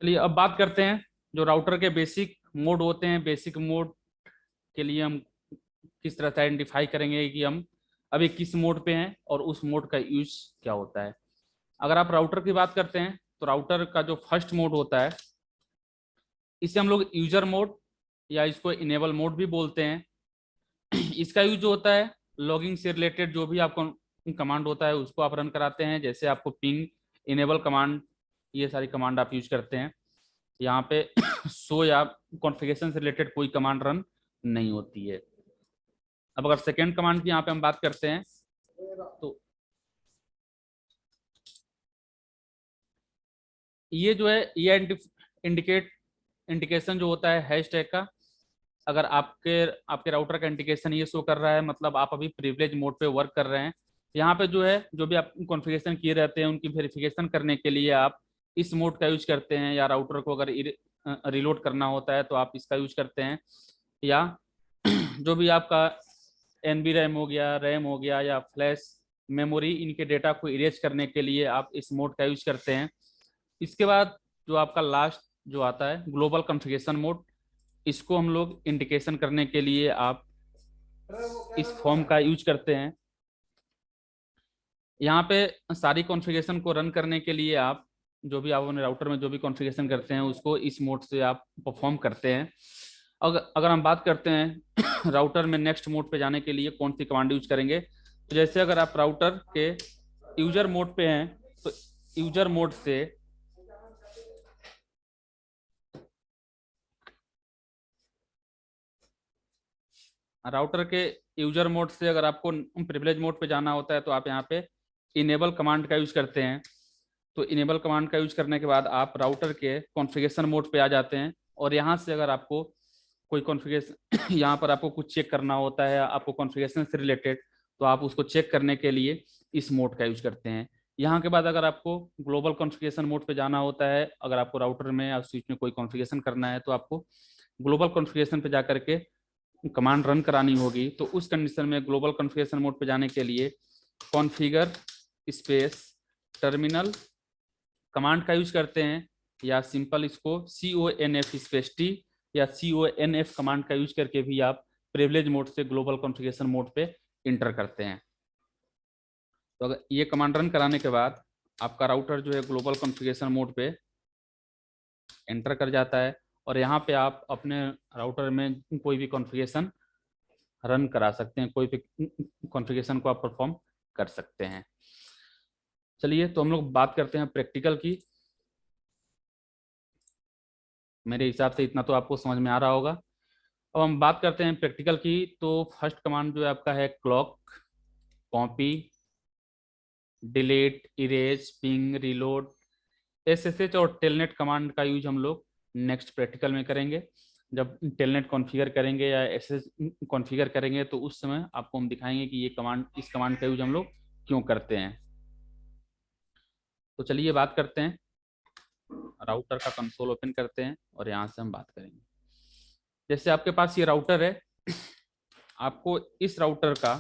चलिए अब बात करते हैं जो राउटर के बेसिक मोड होते हैं। बेसिक मोड के लिए हम किस तरह से आइडेंटिफाई करेंगे कि हम अभी किस मोड पे हैं और उस मोड का यूज क्या होता है। अगर आप राउटर की बात करते हैं तो राउटर का जो फर्स्ट मोड होता है इसे हम लोग यूजर मोड या इसको इनेबल मोड भी बोलते हैं। इसका यूज जो होता है लॉगिंग से रिलेटेड जो भी आपको कमांड होता है उसको आप रन कराते हैं। जैसे आपको पिंग, इनेबल कमांड, ये सारी कमांड आप यूज करते हैं। यहाँ पे शो या कॉन्फ़िगरेशन से रिलेटेड कोई कमांड रन नहीं होती है। अब अगर सेकेंड कमांड की यहाँ पे हम बात करते हैं तो ये जो है ये इंडिकेशन जो होता है हैश टैग का, अगर आपके आपके राउटर का इंडिकेशन ये शो कर रहा है मतलब आप अभी प्रिविलेज मोड पे वर्क कर रहे हैं। यहाँ पे जो है जो भी आप कॉन्फ़िगरेशन किए रहते हैं उनकी वेरिफिकेशन करने के लिए आप इस मोड का यूज करते हैं, या राउटर को अगर रिलोड करना होता है तो आप इसका यूज करते हैं, या जो भी आपका एनबी रैम हो गया, रैम हो गया या फ्लैश मेमोरी, इनके डेटा को इरेज करने के लिए आप इस मोड का यूज करते हैं। इसके बाद जो आपका लास्ट जो आता है ग्लोबल कॉन्फ़िगरेशन मोड, इसको हम लोग इंडिकेशन करने के लिए आप इस फॉर्म का यूज करते हैं। यहाँ पे सारी कॉन्फ़िगरेशन को रन करने के लिए आप जो भी आप अपने राउटर में जो भी कॉन्फ़िगरेशन करते हैं उसको इस मोड से आप परफॉर्म करते हैं। अगर हम बात करते हैं राउटर में नेक्स्ट मोड पे जाने के लिए कौन सी कमांड यूज करेंगे, तो जैसे अगर आप राउटर के यूजर मोड पे हैं तो यूजर मोड से राउटर के यूजर मोड से अगर आपको प्रिविलेज मोड पे जाना होता है तो आप यहाँ पे इनेबल कमांड का यूज करते हैं। तो इनेबल कमांड का यूज करने के बाद आप राउटर के कॉन्फ़िगरेशन मोड पे आ जाते हैं, और यहाँ से अगर आपको कोई कॉन्फ़िगरेशन यहाँ पर आपको कुछ चेक करना होता है आपको कॉन्फ़िगरेशन से रिलेटेड, तो आप उसको चेक करने के लिए इस मोड का यूज करते हैं। यहाँ के बाद अगर आपको ग्लोबल कॉन्फ़िगरेशन मोड पे जाना होता है, अगर आपको राउटर में या स्विच में कोई कॉन्फ़िगरेशन करना है तो आपको ग्लोबल कॉन्फ़िगरेशन पे जा करके कमांड रन करानी होगी। तो उस कंडीशन में ग्लोबल कॉन्फ़िगरेशन मोड पे जाने के लिए कॉन्फ़िगर स्पेस टर्मिनल कमांड का यूज करते हैं, या सिंपल इसको CONF स्पेस टी या CONF कमांड का यूज करके भी आप प्रिविलेज मोड से ग्लोबल कॉन्फ़िगरेशन मोड पे इंटर करते हैं। तो अगर ये कमांड रन कराने के बाद आपका राउटर जो है ग्लोबल कॉन्फ़िगरेशन मोड पे एंटर कर जाता है, और यहाँ पे आप अपने राउटर में कोई भी कॉन्फ़िगरेशन रन करा सकते हैं, कोई भी कॉन्फ़िगरेशन को आप परफॉर्म कर सकते हैं। चलिए तो हम लोग बात करते हैं प्रैक्टिकल की। मेरे हिसाब से इतना तो आपको समझ में आ रहा होगा। अब हम बात करते हैं प्रैक्टिकल की। तो फर्स्ट कमांड जो है आपका है clock, copy, delete, erase, ping, reload, SSH और टेलनेट कमांड का यूज हम लोग नेक्स्ट प्रैक्टिकल में करेंगे। जब टेलनेट कॉन्फ़िगर करेंगे या SSH कॉन्फ़िगर करेंगे तो उस समय आपको हम दिखाएंगे कि ये कमांड, इस कमांड का यूज हम लोग क्यों करते हैं। तो चलिए बात करते हैं, राउटर का कंसोल ओपन करते हैं और यहाँ से हम बात करेंगे। जैसे आपके पास ये राउटर है, आपको इस राउटर का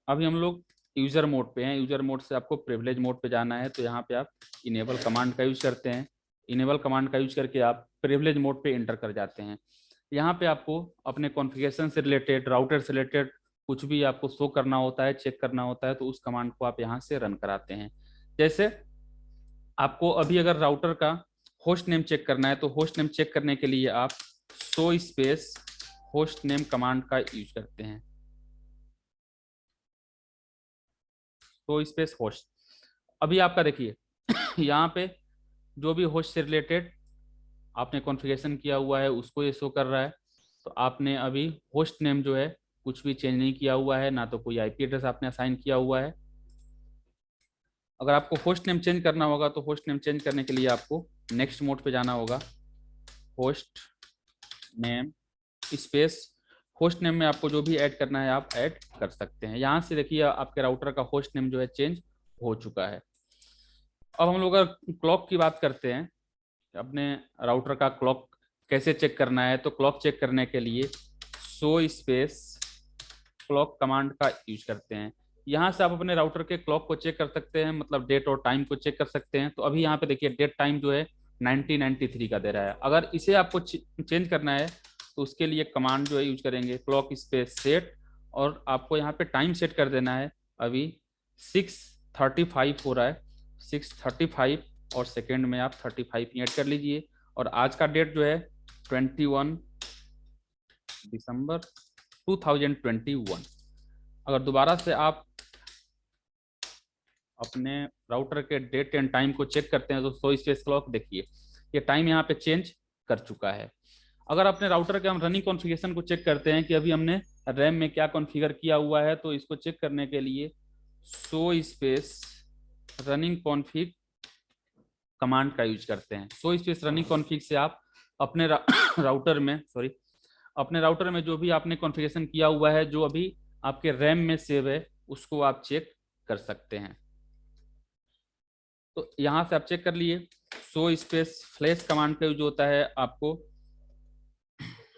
अभी हम लोग यूजर मोड पे हैं, यूजर मोड से आपको प्रिविलेज मोड पे जाना है, तो यहाँ पे आप इनेबल कमांड का यूज करते हैं। इनेबल कमांड का यूज करके आप प्रिविलेज मोड पे इंटर कर जाते हैं। यहाँ पे आपको अपने कॉन्फ़िगरेशन से रिलेटेड, राउटर से रिलेटेड कुछ भी आपको शो करना होता है, चेक करना होता है, तो उस कमांड को आप यहाँ से रन कराते हैं। जैसे आपको अभी अगर राउटर का होस्ट नेम चेक करना है तो होस्ट नेम चेक करने के लिए आप show space host name command का यूज करते हैं। तो स्पेस होस्ट, अभी आपका देखिए यहाँ पे जो भी होस्ट से रिलेटेड आपने कॉन्फ़िगरेशन किया हुआ है उसको ये शो कर रहा है। तो आपने अभी होस्ट नेम जो है कुछ भी चेंज नहीं किया हुआ है, ना तो कोई IP एड्रेस आपने असाइन किया हुआ है। अगर आपको होस्ट नेम चेंज करना होगा तो होस्ट नेम चेंज करने के लिए आपको नेक्स्ट मोड पे जाना होगा। Host name space host name में आपको जो भी ऐड करना है आप ऐड कर सकते हैं। यहाँ से देखिए आपके राउटर का होस्ट नेम जो है चेंज हो चुका है। अब हम लोग अगर क्लॉक की बात करते हैं, अपने राउटर का क्लॉक कैसे चेक करना है, तो क्लॉक चेक करने के लिए शो स्पेस क्लॉक कमांड का यूज करते हैं। यहाँ से आप अपने राउटर के क्लॉक को चेक कर सकते हैं, मतलब डेट और टाइम को चेक कर सकते हैं। तो अभी यहाँ पे देखिए डेट टाइम जो है 1993 का दे रहा है। अगर इसे आपको चेंज करना है तो उसके लिए कमांड जो है यूज करेंगे क्लॉक स्पेस सेट, और आपको यहाँ पे टाइम सेट कर देना है। अभी 6:35 हो रहा है, 6:35, और सेकेंड में आप 35 ऐड कर लीजिए। और आज का डेट जो है 21 दिसंबर 2021। अगर दोबारा से आप अपने राउटर के डेट एंड टाइम को चेक करते हैं तो शो स्पेस क्लॉक देखिए ये टाइम यहाँ पे चेंज कर चुका है। अगर अपने राउटर के हम रनिंग कॉन्फ़िगरेशन को चेक करते हैं कि अभी हमने रैम में क्या कॉन्फ़िगर किया हुआ है, तो इसको चेक करने के लिए show space running config command का यूज करते हैं। शो स्पेस रनिंग कॉन्फ़िग से आप अपने राउटर में अपने राउटर में जो भी आपने कॉन्फ़िगरेशन किया हुआ है, जो अभी आपके रैम में सेव है, उसको आप चेक कर सकते हैं। तो यहाँ से आप चेक कर लिए। शो स्पेस फ्लैश कमांड का यूज होता है, आपको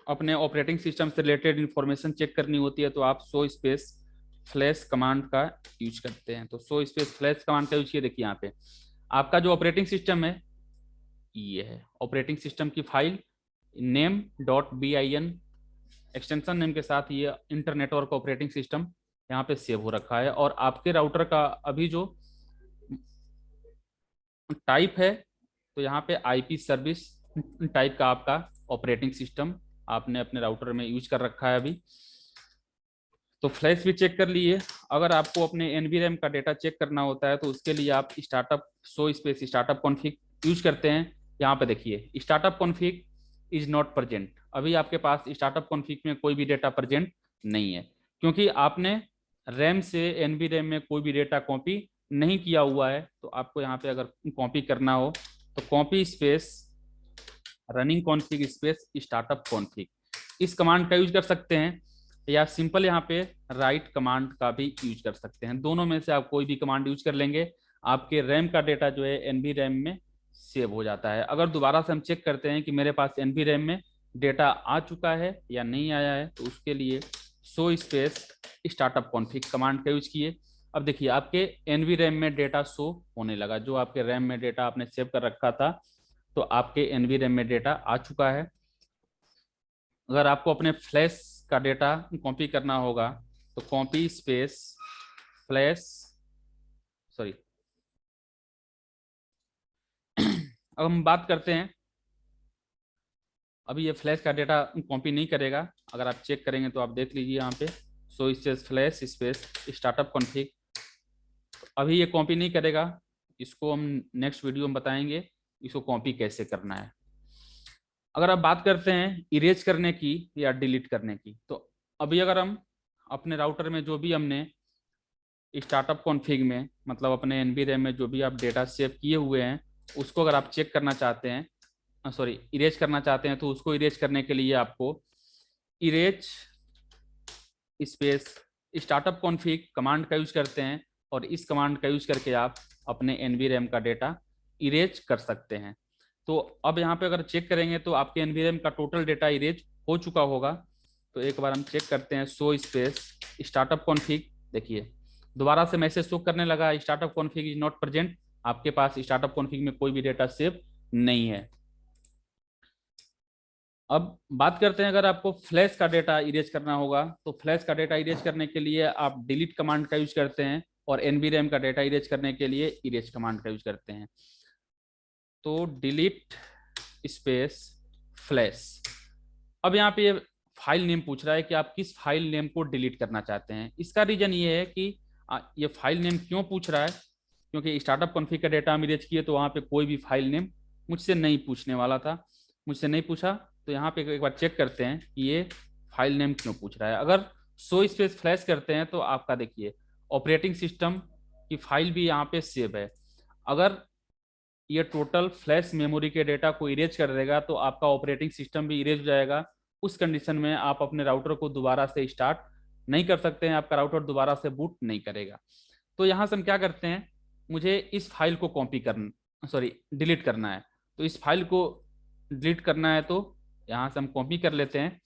अपने ऑपरेटिंग सिस्टम से रिलेटेड इंफॉर्मेशन चेक करनी होती है तो आप शो स्पेस फ्लैश कमांड का यूज करते हैं। तो शो स्पेस फ्लैश कमांड का यूज किया, देखिए यहाँ पे आपका जो ऑपरेटिंग सिस्टम है ये है। ऑपरेटिंग सिस्टम की फाइल name.bin एक्सटेंशन नेम के साथ ये इंटरनेटवर्क ऑपरेटिंग सिस्टम यहाँ पे सेव हो रखा है। और आपके राउटर का अभी जो टाइप है, तो यहाँ पे आईपी सर्विस टाइप का आपका ऑपरेटिंग सिस्टम आपने अपने राउटर में यूज कर रखा है अभी। तो फ्लैश भी चेक कर लिए। अगर आपको अपने एनवीरैम का डेटा चेक करना होता है तो उसके लिए आप startup show space startup config use करते हैं। यहाँ पे देखिए startup config is not present, अभी आपके पास स्टार्टअप कॉन्फ़िग में कोई भी डेटा प्रेजेंट नहीं है, क्योंकि आपने रैम से एनवीरैम में कोई भी डेटा कॉपी नहीं किया हुआ है। तो आपको यहाँ पे अगर कॉपी करना हो तो copy space running config space startup config इस कमांड का यूज कर सकते हैं, या सिंपल यहाँ पे राइट कमांड का भी यूज कर सकते हैं। दोनों में से आप कोई भी कमांड यूज कर लेंगे, आपके रैम का डेटा जो है एनवी रैम में सेव हो जाता है। अगर दोबारा से हम चेक करते हैं कि मेरे पास एनवी रैम में डेटा आ चुका है या नहीं आया है, तो उसके लिए show space startup config command का यूज किए। अब देखिए आपके एनवी रैम में डेटा शो होने लगा, जो आपके रैम में डेटा आपने सेव कर रखा था, तो आपके एनवी रैम में डेटा आ चुका है। अगर आपको अपने फ्लैश का डेटा कॉपी करना होगा तो कॉपी स्पेस फ्लैश अब हम बात करते हैं, अभी ये फ्लैश का डेटा कॉपी नहीं करेगा। अगर आप चेक करेंगे तो आप देख लीजिए यहाँ पे so space flash space startup config, अभी ये कॉपी नहीं करेगा। इसको हम नेक्स्ट वीडियो में बताएंगे इसको कॉपी कैसे करना है। अगर आप बात करते हैं इरेज करने की या डिलीट करने की, तो अभी अगर हम अपने राउटर में जो भी हमने स्टार्टअप कॉन्फ़िग में, मतलब अपने एनवी रैम में जो भी आप डेटा सेव किए हुए हैं, उसको अगर आप चेक करना चाहते हैं, इरेज करना चाहते हैं, तो उसको इरेज करने के लिए आपको erase space startup config command का यूज करते हैं, और इस कमांड का यूज करके आप अपने एनवी रैम का डेटा इरेज कर सकते हैं। तो अब यहाँ पे अगर चेक करेंगे तो आपके एनवी रैम का टोटल डेटा इरेज हो चुका होगा। तो एक बार हम चेक करते हैं शो स्पेस स्टार्टअप कॉन्फ़िग, देखिए दोबारा से मैसेज शो करने लगा startup config is not present, आपके पास स्टार्टअप कॉन्फ़िग में कोई भी डेटा सेव नहीं है। अब बात करते हैं अगर आपको फ्लैश का डेटा इरेज करना होगा, तो फ्लैश का डेटा इरेज करने के लिए आप डिलीट कमांड का यूज करते हैं, और एनवी रैम का डेटा इरेज करने के लिए इरेज कमांड का यूज करते हैं। तो डिलीट स्पेस फ्लैश। अब यहाँ पे ये फाइल नेम पूछ रहा है कि आप किस फाइल नेम को डिलीट करना चाहते हैं। इसका रीजन ये है कि ये फाइल नेम क्यों पूछ रहा है, क्योंकि स्टार्टअप कॉन्फ़िग का डेटा हम इरेज किए तो वहाँ पे कोई भी फाइल नेम मुझसे नहीं पूछने वाला था, मुझसे नहीं पूछा। तो यहाँ पे एक बार चेक करते हैं कि ये फाइल नेम क्यों पूछ रहा है। अगर शो स्पेस फ्लैश करते हैं तो आपका देखिए ऑपरेटिंग सिस्टम की फाइल भी यहाँ पे सेव है। अगर ये टोटल फ्लैश मेमोरी के डेटा को इरेज कर देगा तो आपका ऑपरेटिंग सिस्टम भी इरेज हो जाएगा। उस कंडीशन में आप अपने राउटर को दोबारा से स्टार्ट नहीं कर सकते हैं, आपका राउटर दोबारा से बूट नहीं करेगा। तो यहाँ से हम क्या करते हैं, मुझे इस फाइल को कॉपी करना डिलीट करना है। तो इस फाइल को डिलीट करना है तो यहाँ से हम कॉपी कर लेते हैं।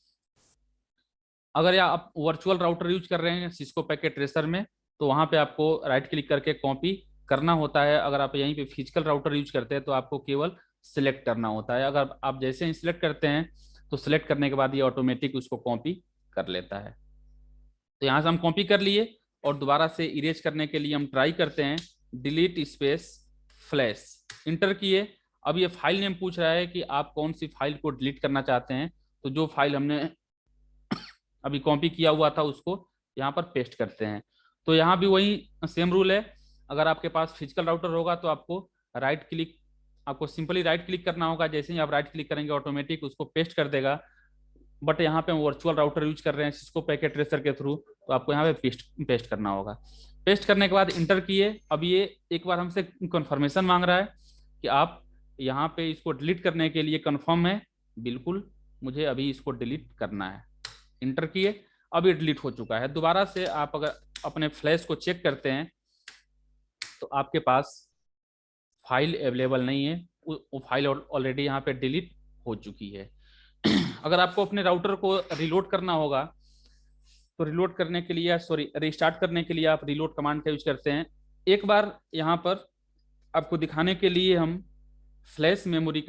अगर या आप वर्चुअल राउटर यूज कर रहे हैं सिस्को पैकेट ट्रेसर में, तो वहाँ पे आपको राइट क्लिक करके कॉपी करना होता है। अगर आप यहीं पे फिजिकल राउटर यूज करते हैं तो आपको केवल सिलेक्ट करना होता है। अगर आप जैसे ही सिलेक्ट करते हैं तो सिलेक्ट करने के बाद ये ऑटोमेटिक उसको कॉपी कर लेता है। तो यहाँ से हम कॉपी कर लिए और दोबारा से इरेज करने के लिए हम ट्राई करते हैं डिलीट स्पेस फ्लैश, इंटर किए। अब ये फाइल नेम पूछ रहा है कि आप कौन सी फाइल को डिलीट करना चाहते हैं, तो जो फाइल हमने अभी कॉपी किया हुआ था उसको यहाँ पर पेस्ट करते हैं। तो यहाँ भी वही सेम रूल है, अगर आपके पास फिजिकल राउटर होगा तो आपको सिंपली राइट क्लिक करना होगा, जैसे ही आप राइट क्लिक करेंगे ऑटोमेटिक उसको पेस्ट कर देगा। बट यहाँ पे हम वर्चुअल राउटर यूज कर रहे हैं सिस्को पैकेट ट्रेसर के थ्रू, तो आपको यहाँ पे पेस्ट करना होगा। पेस्ट करने के बाद इंटर किए। अब ये एक बार हमसे कंफर्मेशन मांग रहा है कि आप यहाँ पे इसको डिलीट करने के लिए कंफर्म है, बिल्कुल मुझे अभी इसको डिलीट करना है। इंटर किए, अब ये डिलीट हो चुका है। दोबारा से आप अगर अपने फ्लैश को चेक करते हैं तो आपके पास फाइल अवेलेबल नहीं है, वो फाइल ऑलरेडी यहाँ पे डिलीट हो चुकी है। अगर आपको अपने राउटर को रिलोड करना होगा तो रिलोड करने के लिए रिस्टार्ट करने के लिए आप रिलोड कमांड का यूज करते हैं। एक बार यहाँ पर आपको दिखाने के लिए हम फ्लैश मेमोरी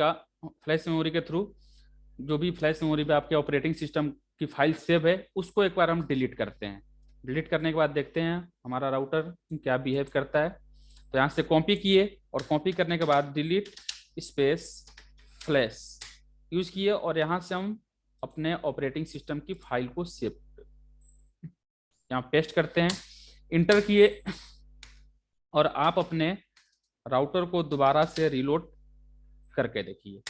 के थ्रू जो भी फ्लैश मेमोरी पे आपके ऑपरेटिंग सिस्टम की फाइल सेव है उसको एक बार हम डिलीट करते हैं। डिलीट करने के बाद देखते हैं हमारा राउटर क्या बिहेव करता है। तो यहाँ से कॉपी किए और कॉपी करने के बाद डिलीट स्पेस फ्लैश यूज किए और यहाँ से हम अपने ऑपरेटिंग सिस्टम की फाइल को सेव यहाँ पेस्ट करते हैं, इंटर किए और आप अपने राउटर को दोबारा से रिलोड करके देखिए।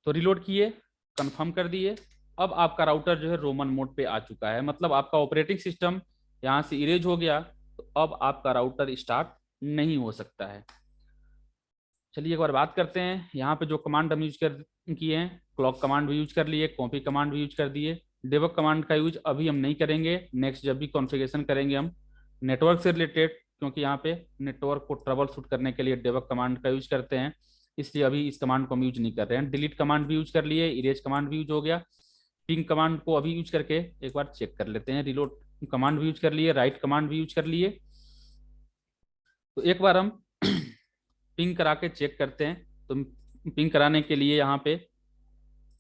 तो रिलोड किए, कंफर्म कर दिए, अब आपका राउटर जो है रोमन मोड पे आ चुका है, मतलब आपका ऑपरेटिंग सिस्टम यहाँ से इरेज हो गया। तो अब आपका राउटर स्टार्ट नहीं हो सकता है। चलिए एक बार बात करते हैं, यहाँ पे जो कमांड हम यूज कर किए हैं, क्लॉक कमांड भी यूज कर लिए, कॉपी कमांड भी यूज कर दिए। डेबग कमांड का यूज अभी हम नहीं करेंगे, नेक्स्ट जब भी कॉन्फ़िगरेशन करेंगे हम नेटवर्क से रिलेटेड, क्योंकि यहाँ पे नेटवर्क को ट्रबल शूट करने के लिए डेबग कमांड का यूज करते हैं, इसलिए अभी इस कमांड को हम यूज नहीं कर रहे हैं। डिलीट कमांड भी यूज कर लिए, इरेज कमांड भी यूज हो गया, पिंग कमांड को अभी यूज करके एक बार चेक कर लेते हैं। रिलोड कमांड भी यूज कर लिए, राइट कमांड भी यूज कर लिए। तो एक बार हम पिंग करा के चेक करते हैं। तो पिंग कराने के लिए यहाँ पे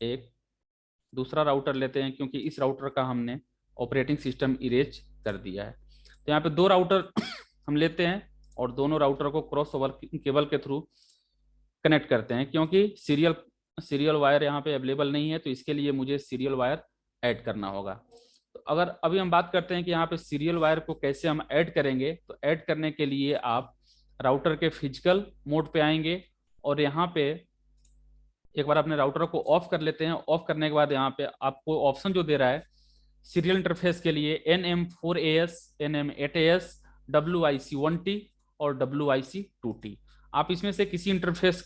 एक दूसरा राउटर लेते हैं, क्योंकि इस राउटर का हमने ऑपरेटिंग सिस्टम इरेज कर दिया है। तो यहाँ पे दो राउटर हम लेते हैं और दोनों राउटर को क्रॉस ओवर केबल के थ्रू कनेक्ट करते हैं, क्योंकि सीरियल वायर यहाँ पे अवेलेबल नहीं है, तो इसके लिए मुझे सीरियल वायर ऐड करना होगा। तो अगर अभी हम बात करते हैं कि यहाँ पे सीरियल वायर को कैसे हम ऐड करेंगे, तो ऐड करने के लिए आप राउटर के फिजिकल मोड पे आएंगे और यहाँ पे एक बार अपने राउटर को ऑफ कर लेते हैं। ऑफ करने के बाद यहाँ पे आपको ऑप्शन जो दे रहा है सीरियल इंटरफेस के लिए NM4AS, NM8AS, WIC1T और WIC2T, आप इसमें से किसी इंटरफेस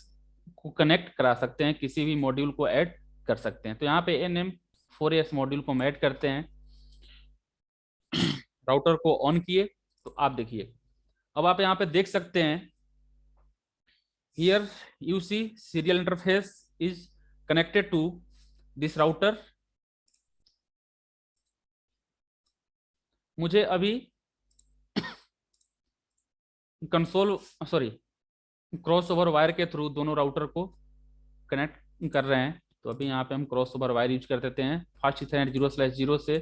को कनेक्ट करा सकते हैं, किसी भी मॉड्यूल को ऐड कर सकते हैं। तो यहाँ पे NM4AS मॉड्यूल को हम ऐड करते हैं, राउटर को ऑन किए। तो आप देखिए, अब आप यहाँ पे देख सकते हैं, here you see serial interface is connected to this router. मुझे अभी क्रॉस ओवर वायर के थ्रू दोनों राउटर को कनेक्ट कर रहे हैं। तो अभी यहाँ पे हम क्रॉस ओवर वायर यूज कर देते हैं, फास्ट इथरनेट 0/0 से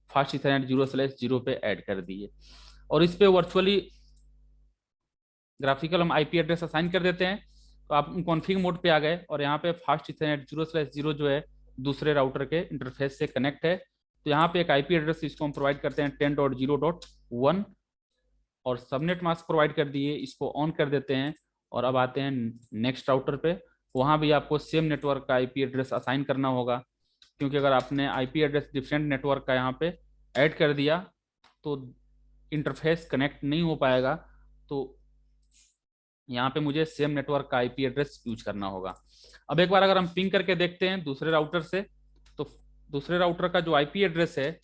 फास्ट इथरनेट 0/0 पे ऐड कर दिए और इस पे वर्चुअली ग्राफिकल हम IP एड्रेस असाइन कर देते हैं। तो आप कॉन्फिग मोड पे आ गए और यहाँ पे फास्ट इथरनेट 0/0 जो है दूसरे राउटर के इंटरफेस से कनेक्ट है। तो यहाँ पे एक IP एड्रेस इसको हम प्रोवाइड करते हैं 10.0.1 और सबनेट मास्क प्रोवाइड कर दिए, इसको ऑन कर देते हैं। और अब आते हैं नेक्स्ट राउटर पे, वहाँ भी आपको सेम नेटवर्क का IP एड्रेस असाइन करना होगा, क्योंकि अगर आपने IP एड्रेस डिफरेंट नेटवर्क का यहाँ पे ऐड कर दिया तो इंटरफेस कनेक्ट नहीं हो पाएगा। तो यहाँ पे मुझे सेम नेटवर्क का IP एड्रेस यूज करना होगा। अब एक बार अगर हम पिंग करके देखते हैं दूसरे राउटर से, तो दूसरे राउटर का जो IP एड्रेस है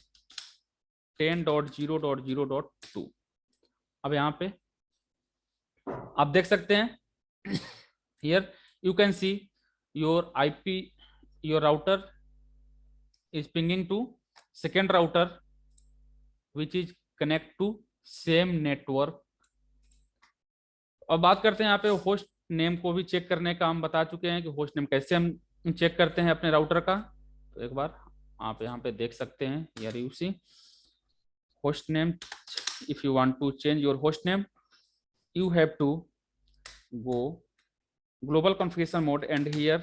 10.0.0.2। अब यहाँ पे आप देख सकते हैं, here you can see your router is pinging to second router which is connect to same network. अब बात करते हैं यहाँ पे होस्ट नेम को भी चेक करने का हम बता चुके हैं कि होस्ट नेम कैसे हम चेक करते हैं अपने राउटर का। तो एक बार आप यहाँ पे देख सकते हैं, यार you see host name, if you want to change your host name you have to go global configuration mode, and here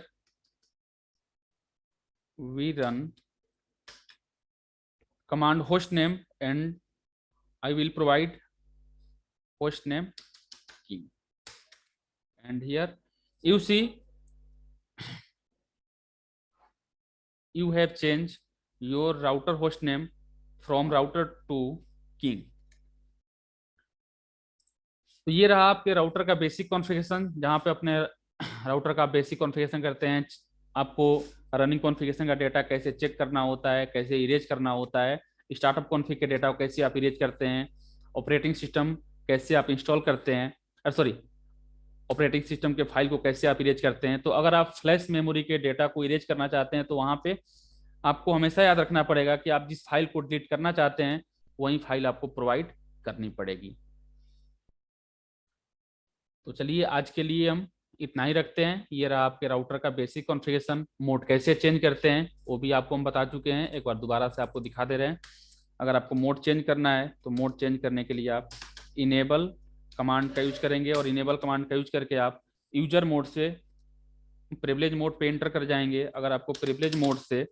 we run command host name, and I will provide host name key, and here you see you have changed your router host name from router to king। तो ये रहा आपके router का basic configuration, जहाँ पे अपने router का basic configuration करते हैं। आपको रनिंग कॉन्फ़िगरेशन का डेटा कैसे चेक करना होता है, कैसे इरेज करना होता है, स्टार्टअप कॉन्फ़िग के डेटा को कैसे आप इरेज करते हैं, ऑपरेटिंग सिस्टम कैसे आप इंस्टॉल करते हैं, ऑपरेटिंग सिस्टम के फाइल को कैसे आप इरेज करते हैं। तो अगर आप फ्लैश मेमोरी के डेटा को इरेज करना चाहते हैं तो वहाँ पे आपको हमेशा याद रखना पड़ेगा कि आप जिस फाइल को डिलीट करना चाहते हैं वही फाइल आपको प्रोवाइड करनी पड़ेगी। तो चलिए आज के लिए हम इतना ही रखते हैं। ये रहा आपके राउटर का बेसिक कॉन्फ़िगरेशन। मोड कैसे चेंज करते हैं वो भी आपको हम बता चुके हैं, एक बार दोबारा से आपको दिखा दे रहे हैं। अगर आपको मोड चेंज करना है तो मोड चेंज करने के लिए आप इनेबल कमांड का यूज करेंगे, और इनेबल कमांड का यूज करके आप यूजर मोड से प्रिविलेज मोड पे एंटर कर जाएंगे। अगर आपको प्रिविलेज मोड से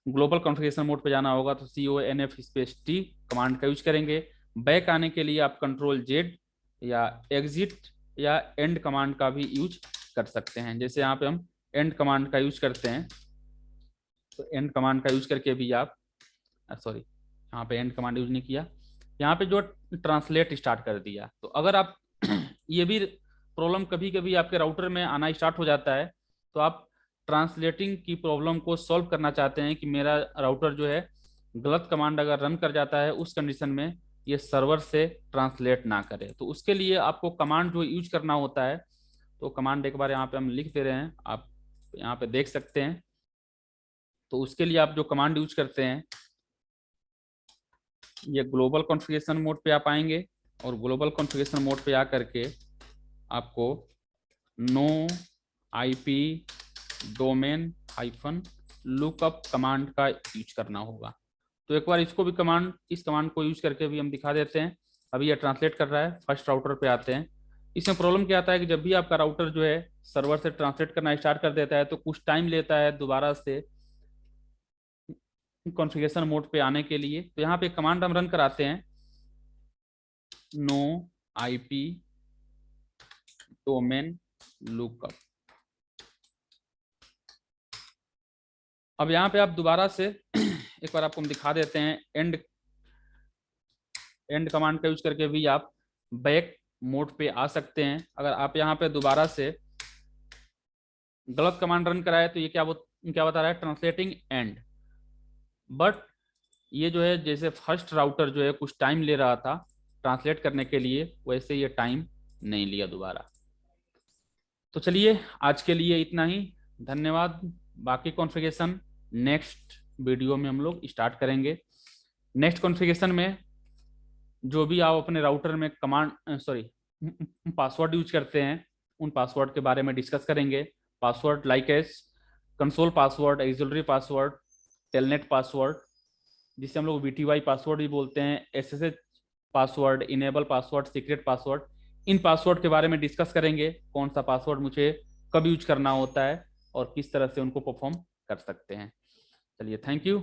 ग्लोबल कॉन्फ़िगरेशन मोड पे जाना होगा तो CONF-T कमांड का यूज करेंगे। बैक आने के लिए आप Ctrl-Z या एग्जिट या एंड कमांड का भी यूज कर सकते हैं। जैसे यहाँ पे हम एंड कमांड का यूज करते हैं, तो एंड कमांड का यूज करके भी आप यहाँ पे एंड कमांड यूज नहीं किया, यहाँ पे जो ट्रांसलेट स्टार्ट कर दिया। तो अगर आप ये भी प्रॉब्लम कभी कभी आपके राउटर में आना स्टार्ट हो जाता है, तो आप ट्रांसलेटिंग की प्रॉब्लम को सॉल्व करना चाहते हैं कि मेरा राउटर जो है गलत कमांड अगर रन कर जाता है, उस कंडीशन में ये सर्वर से ट्रांसलेट ना करे। तो उसके लिए आपको कमांड जो यूज करना होता है, तो कमांड एक बार यहाँ पे हम लिख दे रहे हैं, आप यहाँ पे देख सकते हैं। तो उसके लिए आप जो कमांड यूज करते हैं, ये ग्लोबल कॉन्फ़िगरेशन मोड पे आप आएंगे, और ग्लोबल कॉन्फ़िगरेशन मोड पे आकर के आपको no IP domain -lookup command का यूज करना होगा। तो एक बार इसको भी इस कमांड को यूज करके भी हम दिखा देते हैं। अभी ये ट्रांसलेट कर रहा है। फर्स्ट राउटर पे आते हैं। इसमें प्रॉब्लम क्या आता है कि जब भी आपका राउटर जो है सर्वर से ट्रांसलेट करना स्टार्ट कर देता है तो कुछ टाइम लेता है दोबारा से कॉन्फ़िगरेशन मोड पे आने के लिए। तो यहाँ पे कमांड हम रन कराते हैं, नो IP डोमेन लुकअप। अब यहाँ पे आप दोबारा से एक बार आपको हम दिखा देते हैं, एंड कमांड का यूज करके भी आप बैक मोड पे आ सकते हैं। अगर आप यहाँ पे दोबारा से गलत कमांड रन कराए तो ये क्या बता रहा है, ट्रांसलेटिंग एंड। बट ये जो है जैसे फर्स्ट राउटर जो है कुछ टाइम ले रहा था ट्रांसलेट करने के लिए, वैसे ये टाइम नहीं लिया दोबारा। तो चलिए आज के लिए इतना ही, धन्यवाद। बाकी कॉन्फ़िगरेशन नेक्स्ट वीडियो में हम लोग स्टार्ट करेंगे। नेक्स्ट कॉन्फ़िगरेशन में जो भी आप अपने राउटर में पासवर्ड यूज करते हैं, उन पासवर्ड के बारे में डिस्कस करेंगे। Password like as console password, auxiliary password, telnet password, जिसे हम लोग VTY पासवर्ड भी बोलते हैं, SSH password, enable password, secret password. इन पासवर्ड के बारे में डिस्कस करेंगे, कौन सा पासवर्ड मुझे कब यूज करना होता है और किस तरह से उनको परफॉर्म कर सकते हैं। चलिए, थैंक यू।